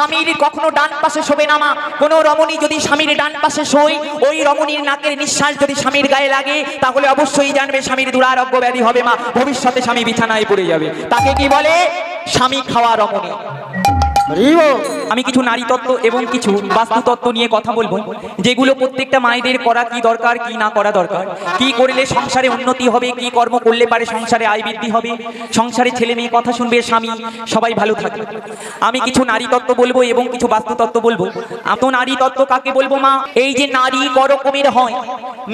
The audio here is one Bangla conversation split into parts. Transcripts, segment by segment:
স্বামীর কখনো ডান পাশে শোবে না মা। কোনো রমণী যদি স্বামীর ডান পাশে শোয়, ওই রমণীর নাকের নিঃশ্বাস যদি স্বামীর গায়ে লাগে, তাহলে অবশ্যই জানবে স্বামীর দুরারোগ্য ব্যাধি হবে মা, ভবিষ্যতে স্বামী বিছানায় পড়ে যাবে। তাকে কি বলে? স্বামী খাওয়া রমণী। আমি কিছু নারী তত্ত্ব এবং কিছু বাস্তু তত্ত্ব নিয়ে কথা বলবো, যেগুলো প্রত্যেকটা মায়েদের করা কি দরকার, কি না করা দরকার, কি করলে সংসারে উন্নতি হবে, কি কর্ম করলে পারে সংসারে আয় বৃদ্ধি হবে, সংসারে ছেলে মেয়ে কথা শুনবে, স্বামী সবাই ভালো থাকবে। আমি কিছু নারী তত্ত্ব বলবো এবং কিছু বাস্তু তত্ত্ব বলবো। এত নারী তত্ত্ব কাকে বলবো মা? এই যে নারী করকমের হয়,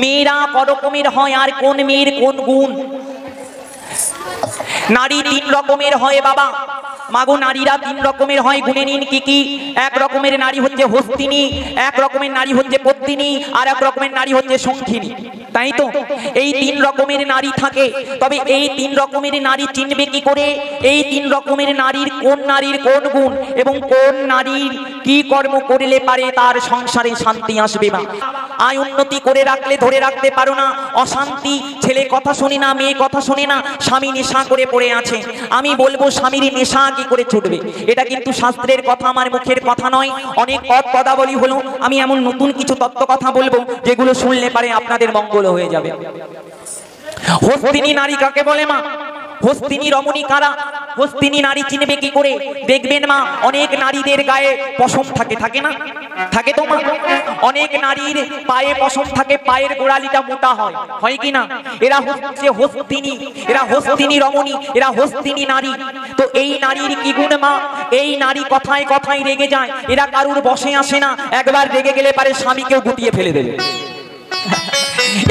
মেয়েরা করকমের হয়, আর কোন মেয়ের কোন গুণ? নারী 3 রকমের হয় বাবা। মাগো নারীরা 3 রকমের হয়, গুনে নিন কি কি। এক রকমের নারী হচ্ছে হস্তিনী, এক রকমের নারী হচ্ছে পদ্মিনী, আর এক রকমের নারী হচ্ছে শঙ্খিনী। তাই তো এই 3 রকমের নারী থাকে। তবে এই 3 রকমের নারী চিনবে কি করে? এই 3 রকমের নারীর কোন গুণ এবং কোন নারীর কি কর্ম করলে পারে তার সংসারে শান্তি আসবে না। আয় উন্নতি করে রাখলে ধরে রাখতে পারো না, অশান্তি, ছেলে কথা শোনে না, মেয়ে কথা শোনে না, স্বামী নেশা করে পড়ে আছে। আমি বলবো স্বামীর নেশা কি করে ছুটবে? এটা কিন্তু শাস্ত্রের কথা, আমার মুখের কথা নয়। অনেক পদাবলী হলো, আমি এমন নতুন কিছু তত্ত্ব কথা বলবো যেগুলো শুনলে পারে আপনাদের মঙ্গল হয়ে যাবে। হস্তিনী নারী কাকে বলে মা? হস্তিনী রমণী কারা? হস্তিনী নারী চিনবে কি করে? দেখবেন মা, অনেক নারীদের গায়ে পশম থাকে, থাকে না? থাকে তো মা। অনেক নারীর পায়ে পশম থাকে, পায়ের গোড়ালিটা মোটা হয়, হয় কি না? এরা হচ্ছে হস্তিনী, এরা হস্তিনী রমণী, এরা হস্তিনী নারী। তো এই নারীর কি গুণ মা? এই নারী কথায় কথায় রেগে যায়, এরা কারুর বসে আসে না, একবার রেগে গেলে পারে স্বামীকেও গুটিয়ে ফেলে দেবে।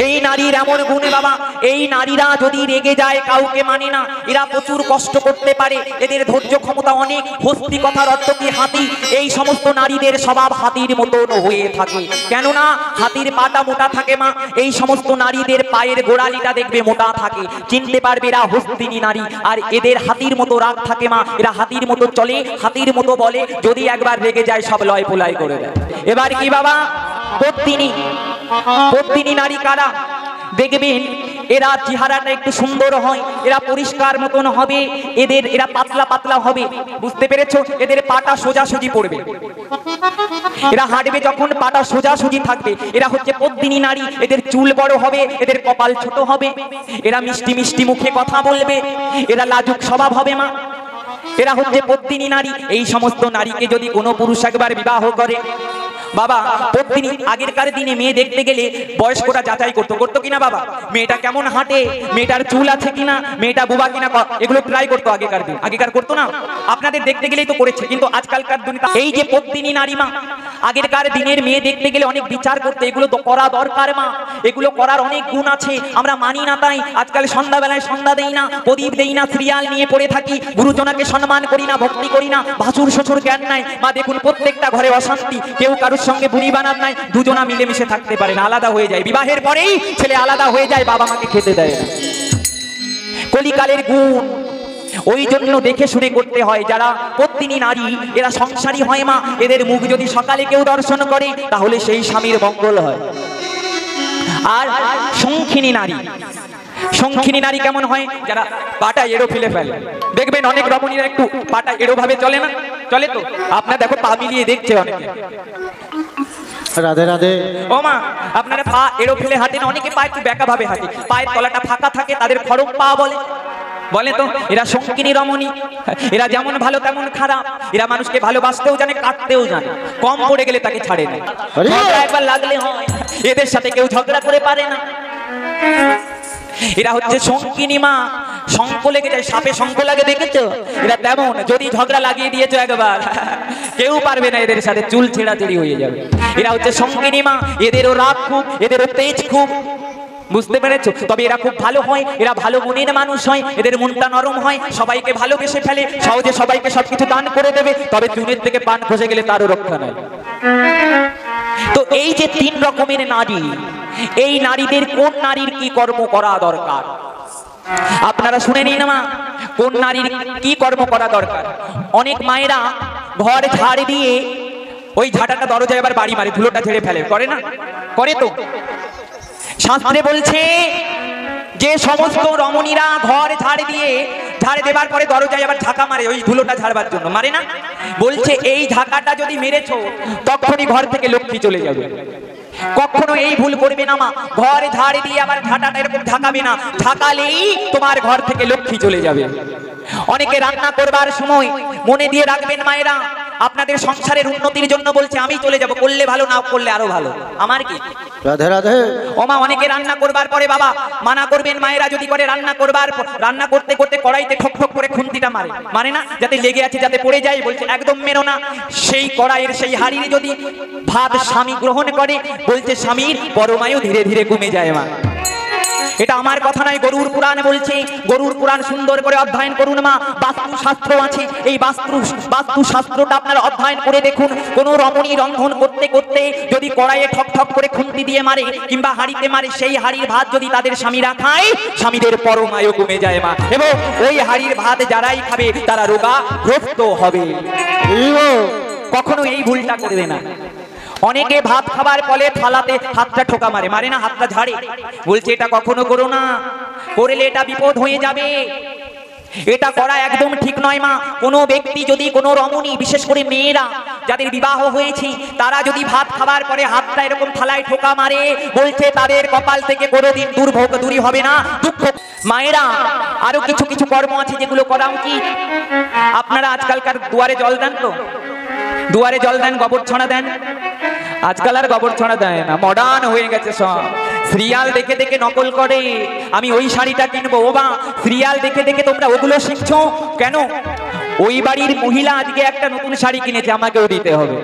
এই নারীর এমন গুণ বাবা, এই নারীরা যদি রেগে যায় কাউকে মানে না, এরা প্রচুর কষ্ট করতে পারে, এদের ধৈর্য ক্ষমতা অনেক। হস্তি কথার অর্থ কি? হাতি। এই সমস্ত নারীদের স্বভাব হাতির মতন হয়ে থাকে, কেননা হাতির পাটা মোটা থাকে মা। এই সমস্ত নারীদের পায়ের গোড়ালিটা দেখবে মোটা থাকে, চিনতে পারবে এরা হস্তিনী নারী। আর এদের হাতির মতো রাগ থাকে মা, এরা হাতির মতো চলে, হাতির মতো বলে, যদি একবার রেগে যায় সব লয় পোলাই করে দেয়। এবার কি বাবা? পদ্মিনী। পদ্মিনী নারী কারা? দেখবেন এরা চেহারাটা একটু সুন্দর হয়, এরা পরিষ্কার মতন হবে, এরা পাতলা পাতলা হবে, বুঝতে পেরেছো? এদের পাটা সোজাসুজি পড়বে, এরা হাঁটবে যখন পাটা সোজাসুজি থাকবে, এরা হচ্ছে পদ্মিনী নারী। এদের চুল বড় হবে, এদের কপাল ছোট হবে, এরা মিষ্টি মিষ্টি মুখে কথা বলবে, এরা লাজুক স্বভাব হবে মা। এরা হচ্ছে পদ্মিনী নারী। এই সমস্ত নারীকে যদি কোনো পুরুষ একবার বিবাহ করে বাবা, পদ্মিনী আগেরকার দিনে মেয়ে দেখতে গেলে বয়স্করা যাচাই করতো কিনা বাবা? মেয়েটা কেমন হাঁটে, মেয়েটার চুল আছে কিনা, মেয়েটা বুবা কিনা, এগুলো ট্রাই করতো আগেকার দিন। আগেকার করতো না? আপনাদের দেখতে গেলেই তো করেছে, কিন্তু আজকালকার দিনে এই যে পদ্মিনী নারী মা, আগেরকার দিনের মেয়ে দেখতে গেলে অনেক বিচার করতে, এগুলো তো করা দরকার মা, এগুলো করার অনেক গুণ আছে, আমরা মানি না। তাই আজকাল সন্ধ্যাবেলায় সন্ধ্যা দেই না, প্রদীপ দেই না, সিরিয়াল নিয়ে পড়ে থাকি, গুরুজনাকে সম্মান করি না, ভক্তি করি না, ভাসুর শ্বশুর জ্ঞান নাই মা। দেখুন প্রত্যেকটা ঘরে অশান্তি, কেউ কারোর সঙ্গে বুড়ি বানার নাই, দুজনা মিলেমিশে থাকতে পারে না, আলাদা হয়ে যায়। বিবাহের পরেই ছেলে আলাদা হয়ে যায়, বাবা মাকে খেতে দেয় না। কলিকালের গুণ, ওই জন্য দেখে শুনে করতে হয়। যারা পদ্মিনী নারী এরা সংসারী হয় মা, এদের মুখ যদি সকালে কেউ দর্শন করে তাহলে সেই স্বামীর মঙ্গল হয়। আর শঙ্খিনী নারী, শঙ্খিনী নারী কেমন হয়? যারা পাটা এড়ো ফেলে ফেলে, দেখবেন অনেক রমণীরা একটু পাটা এড়ো ভাবে চলে না? চলে তো? আপনার দেখো পা মিলিয়ে দেখছে অনেকে। রাধে রাধে। ও মা, আপনারা পা এড়ো ফেলে হাঁটেন, অনেকে পা একটু বেঁকা ভাবে হাঁটে, পায়ের তলাটা ফাঁকা থাকে, তাদের খড়ম পা বলে। বলে তো এরা শঙ্কিনী রমণী, এরা যেমন ভালো তেমন খারাপ, এরা মানুষকে ভালোবাসতেও জানে, কাটতেও জানে, কম পড়ে গেলে তাকে ছাড়ে না, একবার লাগলে হয়, এদের সাথে কেউ ঝগড়া করে পারে না। এরা হচ্ছে শঙ্কিনী মা। শঙ্খ লেগে যায়, সাপে শঙ্খ লাগে দেখেছো? এরা তেমন, যদি ঝগড়া লাগিয়ে দিয়েছো একবার কেউ পারবে না এদের সাথে, চুল ছেঁড়াছেড়ি হয়ে যাবে। এরা হচ্ছে শঙ্কিনী মা, এদেরও রাগ খুব, এদেরও তেজ খুব, বুঝতে পেরেছো? তবে এরা খুব ভালো হয়, এরা ভালো মনের মানুষ হয়, এদের মনটা নরম হয়, সবাইকে ভালোবেসে ফেলে, সহজে সবাইকে সবকিছু দান করে দেবে। তবে চুনের থেকে পান খসে গেলে তারও রক্ষা নাই। তো এই যে 3 রকমের নারী, এই নারীদের কোন নারীর কি কর্ম করা দরকার আপনারা শুনে নিন মা, কোন নারীর কি কর্ম করা দরকার। অনেক মায়েরা ঘর ঝাড় দিয়ে ওই ঝাঁটাটা দরজায় আবার বাড়ি মারে, ধুলোটা ঝেড়ে ফেলে, করে না? করে তো। শাস্ত্রে বলছে যে সমস্ত রমণীরা ঘর ঝাড় দিয়ে ঝাড়ে দেবার পরে দরজায় আবার ঝাঁকা মারে ওই ধুলোটা ঝাড়বার জন্য, মারে না? বলছে এই ঝাঁকাটা যদি মেরেছো তখনই ঘর থেকে লক্ষ্মী চলে যাবে। কখনো এই ভুল করবে না মা, ঘরে ঝাড় দিয়ে আবার ঝাঁটাটা এরকম ঝাঁকাবে না, ঝাঁকালেই তোমার ঘর থেকে লক্ষ্মী চলে যাবে। অনেকে রান্না করবার সময় মনে দিয়ে রাখবেন মায়েরা, আপনাদের সংসারের উন্নতির জন্য বলছে আমি চলে যাব, করলে ভালো না করলে আরো ভালো, আমার কি? রাধে রাধে। ও মা, অনেকে রান্না করবার পরে বাবা মানা করবেন মায়েরা, যদি করে রান্না করতে করতে কড়াইতে ঠক ঠক করে খুন্তিটা মারে না, যাতে লেগে আছে যাতে পড়ে যায়, বলছে একদম মেরো না। সেই কড়াইয়ের সেই হাড়ির যদি ভাত স্বামী গ্রহণ করে, বলছে স্বামীর পরমায়ু ধীরে ধীরে কমে যায় মা। এটা আমার কথা নয়, গরুর পুরাণ বলছে। গরুর পুরাণ সুন্দর করে অধ্যয়ন করুন মা, বাস্তু শাস্ত্র আছে, এই বাস্তু শাস্ত্রটা আপনারা অধ্যয়ন করে দেখুন। কোন রমণী রন্ধন করতে করতে যদি কড়াইয়ে ঠক ঠক করে খুন্তি দিয়ে মারে কিংবা হাড়িতে মারে, সেই হাড়ির ভাত যদি তাদের স্বামীরা খায়, স্বামীদের পরমায়ু কমে যায় মা, এবং ওই হাড়ির ভাত যারাই খাবে তারা রোগাগ্রস্ত হবে। কখনো এই ভুলটা করবে না। অনেকে ভাত খাবার ফলে থালাতে হাতটা ঠোকা মারে না, হাতটা ঝাড়ে, বলছে এটা কখনো করো না, করলে এটা বিপদ হয়ে যাবে, এটা করা একদম ঠিক নয় মা। কোনো ব্যক্তি যদি, কোনো রমণী, বিশেষ করে মেয়েরা যাদের বিবাহ হয়েছে, তারা যদি ভাত খাবার পরে হাতটা এরকম থালায় ঠোকা মারে, বলছে তাদের কপাল থেকে কোনোদিন দুর্ভোগ দূরই হবে না, দুঃখ। মায়েরা আরো কিছু কিছু কর্ম আছে যেগুলো করা উচিত। আপনারা আজকালকার দুয়ারে জল দেন তো? দুয়ারে জল দেন, গোবর ছড়া দেন? আজকাল আর গোবর ছড়া দেয় না, মডার্ন হয়ে গেছে সব। সিরিয়াল দেখে দেখে নকল করে, আমি ওই শাড়িটা কিনবো। ও বা, সিরিয়াল দেখে দেখে তোমরা ওগুলো শিখছো কেন? ওই বাড়ির মহিলা আজকে একটা নতুন শাড়ি কিনেছে, আমাকেও দিতে হবে।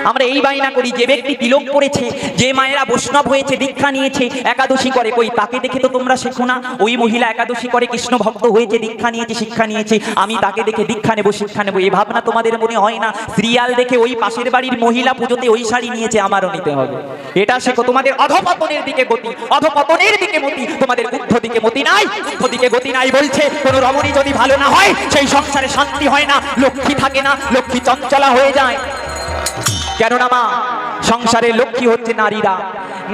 আমরা এই বায়না করি, যে ব্যক্তি তিলক পড়েছে, যে মায়েরা বৈষ্ণব হয়েছে, দীক্ষা নিয়েছে, একাদশী করে, কই তাকে দেখে তো তোমরা শেখো না? ওই মহিলা একাদশী করে, কৃষ্ণ ভক্ত হয়েছে, দীক্ষা নিয়েছে, শিক্ষা নিয়েছে, আমি তাকে দেখে দীক্ষা নেবো, শিক্ষা নেবো, এই ভাবনা তোমাদের মনে হয় না? সিরিয়াল দেখে ওই পাশের বাড়ির মহিলা পুজোতে ওই শাড়ি নিয়েছে, আমারও নিতে হবে, এটা শেখো। তোমাদের অধপতনের দিকে গতি, অধপতনের দিকে মতি, তোমাদের ঊর্ধ্ব দিকে মতি নাই, ঊর্ধ্ব দিকে গতি নাই। বলছে কোন রমণী যদি ভালো না হয়, সেই সংসারে শান্তি হয় না, লক্ষ্মী থাকে না, লক্ষ্মী চঞ্চলা হয়ে যায়। কেননা মা, সংসারে লক্ষ্মী হচ্ছে নারীরা।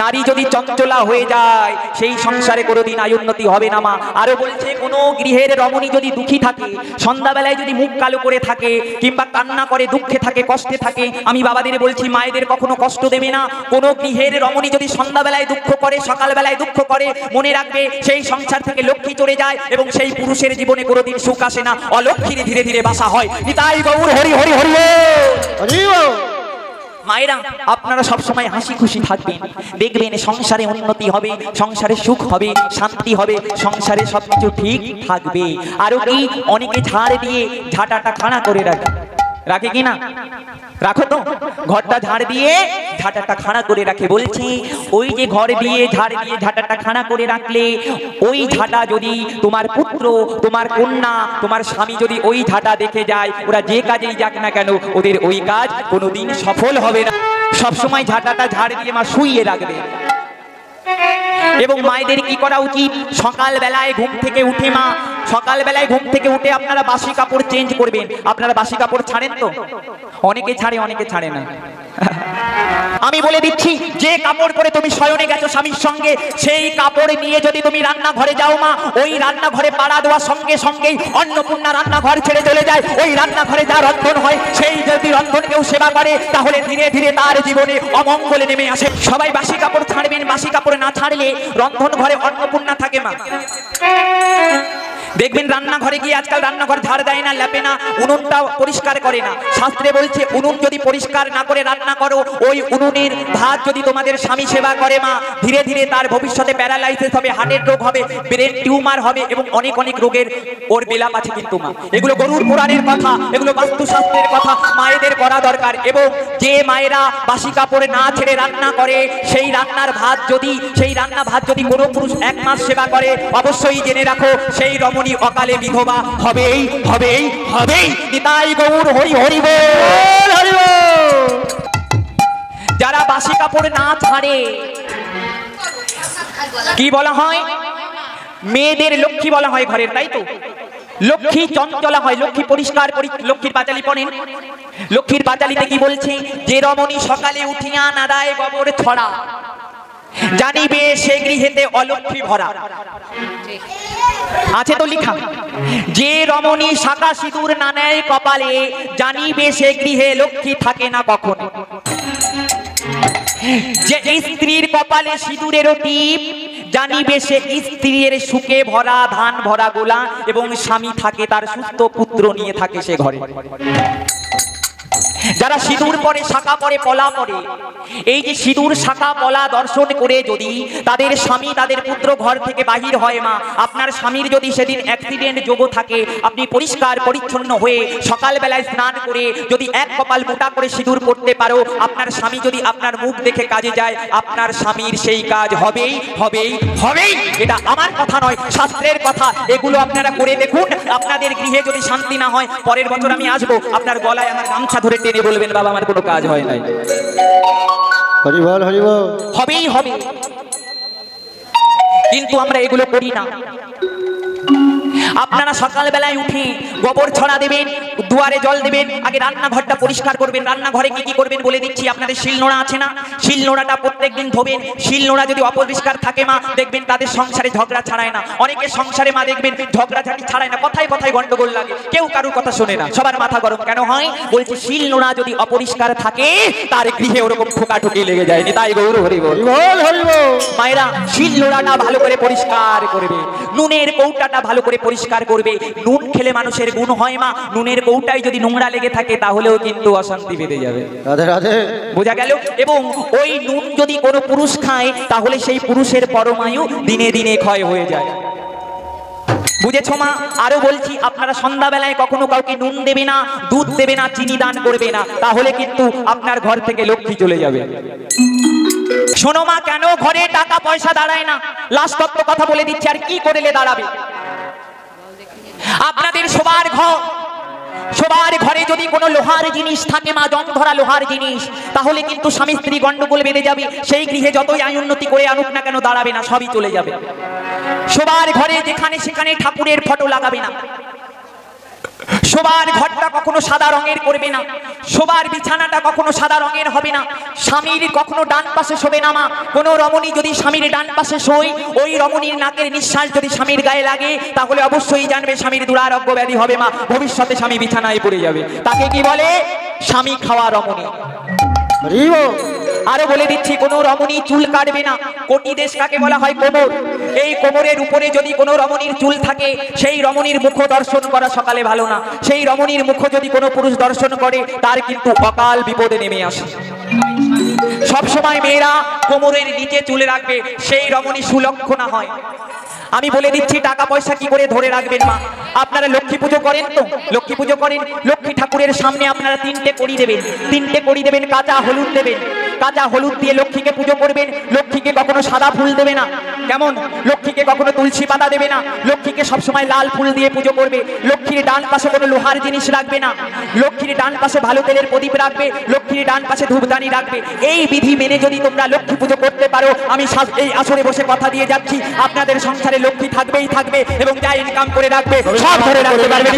নারী যদি চঞ্চলা হয়ে যায়, সেই সংসারে কোনোদিন আয়োন্নতি হবে না মা। আরো বলছে, কোনো গৃহের রমণী যদি দুঃখী থাকে, সন্ধ্যাবেলায় যদি মুখ কালো করে থাকে, কিংবা কান্না করে, দুঃখে থাকে, কষ্টে থাকে, আমি বাবাদের বলছি মায়েদের কখনো কষ্ট দেবে না। কোনো গৃহের রমণী যদি সন্ধ্যাবেলায় দুঃখ করে, সকালবেলায় দুঃখ করে, মনে রাখবে সেই সংসার থেকে লক্ষ্মী চলে যায়, এবং সেই পুরুষের জীবনে কোনোদিন সুখ আসে না, অলক্ষ্মীর ধীরে ধীরে বাসা হয়। নিতাই গৌর হরি হরি হরি হরি। মায়েরা আপনারা সবসময় হাসি খুশি থাকবেন, দেখবেন সংসারে উন্নতি হবে, সংসারে সুখ হবে, শান্তি হবে, সংসারে সবকিছু ঠিক থাকবে। আরো কি, অনেকে ঝাড় দিয়ে ঝাঁটাটা খাড়া করে রাখে কিনা? রাখো তো, ঘরটা ঝাড় দিয়ে ঝাঁটাটা খাড়া করে রাখে। বলছি ওই যে ঘর দিয়ে ঝাড় দিয়ে ঝাঁটাটা খাড়া করে রাখলে, ওই ঝাঁটা যদি তোমার পুত্র, তোমার কন্যা, তোমার স্বামী যদি ওই ঝাঁটা দেখে যায়, ওরা যে কাজেই যাক না কেন, ওদের ওই কাজ কোনোদিন সফল হবে না। সবসময় ঝাঁটাটা ঝাড় দিয়ে মা শুইয়ে রাখবে। এবং মায়েদের কি করা উচিত? সকালবেলায় ঘুম থেকে উঠে মা, সকালবেলায় ঘুম থেকে উঠে আপনারা বাসি কাপড় চেঞ্জ করবেন। আপনারা বাসি কাপড় ছাড়েন তো? অনেকে ছাড়ে, অনেকে ছাড়ে না। আমি বলে দিচ্ছি, যে কাপড় পরে তুমি শয়নে গেছো স্বামীর সঙ্গে, সেই কাপড় নিয়ে যদি তুমি রান্নাঘরে যাও মা, ওই রান্নাঘরে পাড়া দেওয়ার সঙ্গে সঙ্গেই অন্নপূর্ণা রান্নাঘর ছেড়ে চলে যায়। ওই রান্নাঘরে যা রন্ধন হয়, সেই যদি রন্ধন কেউ সেবা করে, তাহলে ধীরে ধীরে তার জীবনে অমঙ্গলে নেমে আসে। সবাই বাসি কাপড় ছাড়বেন, বাসি কাপড় না ছাড়লে রন্ধন ঘরে অন্নপূর্ণা থাকে মা। দেখবেন রান্নাঘরে গিয়ে আজকাল রান্নাঘর ঝাড় দেয় না, লেপে না, উনুনটা পরিষ্কার করে না। শাস্ত্রে বলছে উনুন যদি পরিষ্কার না করে রান্না করো, ওই উনুনের ভাত যদি তোমাদের স্বামী সেবা করে মা, ধীরে ধীরে তার ভবিষ্যতে প্যারালাইসিস হবে, হার্টের রোগ হবে, ব্রেন টিউমার হবে, এবং অনেক অনেক রোগের ওর বিলাপ আছে কিন্তু মা। এগুলো গরুর পুরাণের কথা, এগুলো বাস্তুশাস্ত্রের কথা, মায়েদের করা দরকার। এবং যে মায়েরা বাসি কাপড়ে না ছেড়ে রান্না করে, সেই রান্নার ভাত যদি কোনো পুরুষ 1 মাস সেবা করে, অবশ্যই জেনে রাখো সেই রমণী অকালে বিধবা হবেই হবেই হবেই। নিতাই গৌর হরি হরি বল হরি বল। যারা বাসি কাপড় না ছাড়ে, কি বলা হয়? মেয়েদের লক্ষ্মী বলা হয় ঘরের, তাই তো? লক্ষ্মী চঞ্চলা হয়, লক্ষ্মী পরিষ্কার লক্ষ্মীর পাঁচালি পড়েন। লক্ষ্মীর পাঁচালিতে কি বলছে? যে রমণী সকালে উঠিয়া নাড়ায় গোবর ছড়া, জানিবে সে গৃহেতে অলক্ষ্মী ভরা। আছে তো লিখা, যে রমণী শাখা সিঁদুর না নেয় কপালে, জানিবে সে গৃহে লক্ষ্মী থাকে না কখনো। যে স্ত্রীর কপালে সিঁদুরেরও টিপ, জানিবে সে স্ত্রীর সুখে ভরা ধান ভরা গোলা, এবং স্বামী থাকে তার সুস্থ পুত্র নিয়ে থাকে সে ঘরে। যারা সিঁদুর পরে, শাখা পরে, পলা পরে, এই যে সিঁদুর শাখা পলা দর্শন করে যদি তাদের স্বামী তাদের পুত্র ঘর থেকে বাহির হয় মা, আপনার স্বামীর যদি সেদিন অ্যাক্সিডেন্ট যোগ থাকে, আপনি পরিষ্কার পরিচ্ছন্ন হয়ে সকালবেলায় স্নান করে যদি এক কপাল মোটা করে সিঁদুর পড়তে পারো, আপনার স্বামী যদি আপনার মুখ দেখে কাজে যায়, আপনার স্বামীর সেই কাজ হবেই হবেই হবেই। এটা আমার কথা নয়, শাস্ত্রের কথা। এগুলো আপনারা করে দেখুন, আপনাদের গৃহে যদি শান্তি না হয়, পরের বছর আমি আসবো, আপনার গলায় আমার গামছা ধরে টেনে বলবেন, বাবা আমার কোনো কাজ হয় নাই। হরি বল, হরি বল। হবেই হবে, কিন্তু আমরা এগুলো করি না। আপনারা সকালবেলায় উঠে গোবর ছড়া দেবেন, দুয়ারে জল দেবেন, আগে রান্নাঘরটা পরিষ্কার করবেন। রান্নাঘরে কি কি করবেন বলে দিচ্ছি। আপনাদের শিলনোড়া আছে না? শিলনোড়াটা প্রত্যেকদিন ধোবেন। শিলনোড়া যদি অপরিষ্কার থাকে মা, দেখবেন তাদের সংসারে ঝগড়া ছাড়ায় না। অনেকের সংসারে মা দেখবেন ঝগড়াঝাটি ছাড়ায় না, কথায় কথায় গন্ডগোল লাগে, কেউ কারুর কথা শোনে না, সবার মাথা গরম কেন হয়? বলছে শিলনোড়া যদি অপরিষ্কার থাকে, তার গৃহে ওরকম ঠোকাঠুকি লেগে যায়। তাই গৌর হরি বল, হরি বল। মায়েরা শিলনোড়াটা ভালো করে পরিষ্কার করবে, নুনের কৌটাটা ভালো করে পরিষ্কার করবে। নুন খেলে মানুষের গুণ হয় মা, নুনের কৌটায় যদি নোংরা লেগে থাকে তাহলেও কিন্তু অশান্তি বেঁধে যাবে। রাধে রাধে। বোঝা গেল? এবং ওই নুন যদি কোনো পুরুষ খায়, তাহলে সেই পুরুষের পরমায়ু দিনে দিনে ক্ষয় হয়ে যায়। বুঝেছো মা? আরো বলছি, আপনারা সন্ধ্যাবেলায় কখনো কাউকে নুন দেবে না, দুধ দেবে না, চিনি দান করবে না, তাহলে কিন্তু আপনার ঘর থেকে লক্ষ্মী চলে যাবে। শোনো মা, কেন ঘরে টাকা পয়সা দাঁড়ায় না? লাস্ট তত্ত্ব কথা বলে দিচ্ছি, আর কি করলে দাঁড়াবে। আপনাদের সবার ঘরে যদি কোনো লোহার জিনিস থাকে মা, জং ধরা লোহার জিনিস, তাহলে কিন্তু স্বামী স্ত্রী গন্ডগোল বেঁধে যাবে। সেই গৃহে যতই আয় উন্নতি করে আনুক না কেন, দাঁড়াবে না, সবই চলে যাবে। সবার ঘরে যেখানে সেখানে ঠাকুরের ফটো লাগাবে না। সবার ঘরটা কখনো সাদা রঙের করবে না। সবার বিছানাটা কখনো সাদা রঙের হবে না। স্বামীর কখনো ডান পাশে শোবে না মা। কোন রমণী যদি স্বামীর ডান পাশে শোয়, ওই রমণীর নাকের নিঃশ্বাস যদি স্বামীর গায়ে লাগে, তাহলে অবশ্যই জানবে স্বামীর দুরারোগ্য ব্যাধি হবে মা, ভবিষ্যতে স্বামী বিছানায় পড়ে যাবে। তাকে কি বলে? স্বামী খাওয়া রমণী। আরো বলে দিচ্ছি, কোন রমণী চুল কাটবে না। কোটি দেশ কাকে বলা হয়? কোমর। এই কোমরের উপরে যদি কোনো রমণীর চুল থাকে, সেই রমণীর মুখ দর্শন করা সকালে ভালো না। সেই রমণীর মুখ যদি কোনো পুরুষ দর্শন করে, তার কিন্তু অকাল বিপদে নেমে আসে। সবসময় মেয়েরা কোমরের নিচে চুলে রাখবে, সেই রমণী সুলক্ষণা হয়। আমি বলে দিচ্ছি টাকা পয়সা কি করে ধরে রাখবেন মা। আপনারা লক্ষ্মী পুজো করেন তো? লক্ষ্মী পুজো করেন, লক্ষ্মী ঠাকুরের সামনে আপনারা তিনটে কড়ি দেবেন। তিনটে কড়ি দেবেন, কাঁচা হলুদ দেবেন। কাঁচা হলুদ দিয়ে লক্ষ্মীকে পুজো করবেন। লক্ষ্মীকে কখনো সাদা ফুল দেবে না, কেমন? লক্ষ্মীকে কখনো তুলসী পাতা দেবে না। লক্ষ্মীকে সবসময় লাল ফুল দিয়ে পুজো করবে। লক্ষ্মীর ডান পাশে কোনো লোহার জিনিস রাখবে না। লক্ষ্মীর ডান পাশে ভালো তেলের প্রদীপ রাখবে। লক্ষ্মীর ডান পাশে ধূপদানি রাখবে। এই বিধি মেনে যদি তোমরা লক্ষ্মী পুজো করতে পারো, আমি এই আসরে বসে কথা দিয়ে যাচ্ছি, আপনাদের সংসারে লক্ষ্মী থাকবেই থাকবে, এবং যা ইনকাম করে রাখবে সব ধরে রাখতে পারবে।